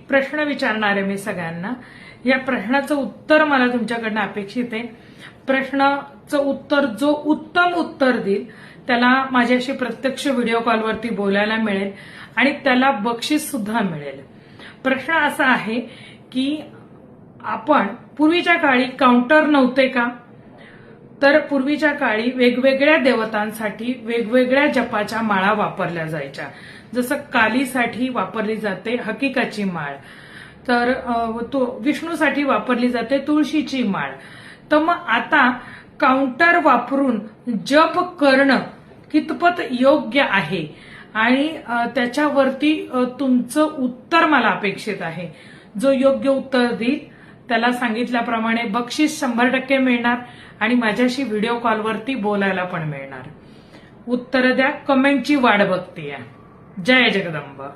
प्रश्न विचारणार आहे मी सगळ्यांना। या प्रश्नाचं उत्तर मला तुमच्याकडनं अपेक्षित आहे। प्रश्नाचं उत्तर जो उत्तम उत्तर देईल त्याला माझ्याशी प्रत्यक्ष व्हिडिओ कॉलवरती बोलायला मिळेल आणि त्याला बक्षीस सुद्धा मिळेल। प्रश्न असा आहे की आपण पूर्वीच्या काळी काउंटर नव्हते का? तर पूर्वीच्या काळी वेगवेगळ्या देवतांसाठी वेगवेगळ्या जपाच्या माळा वापरल्या जायच्या। जसं कालीसाठी वापरली जाते हकीकाची माळ, तर विष्णूसाठी वापरली जाते तुळशीची माळ। तर मग आता काउंटर वापरून जप करणं कितपत योग्य आहे आणि त्याच्यावरती तुमचं उत्तर मला अपेक्षित आहे। जो योग्य उत्तर देईल त्याला सांगितल्याप्रमाणे बक्षीस 100% मिळणार आणि माझ्याशी व्हिडिओ कॉलवरती बोलायला पण मिळणार। उत्तर द्या, कमेंटची वाट बघतेय। जय जगदंबा।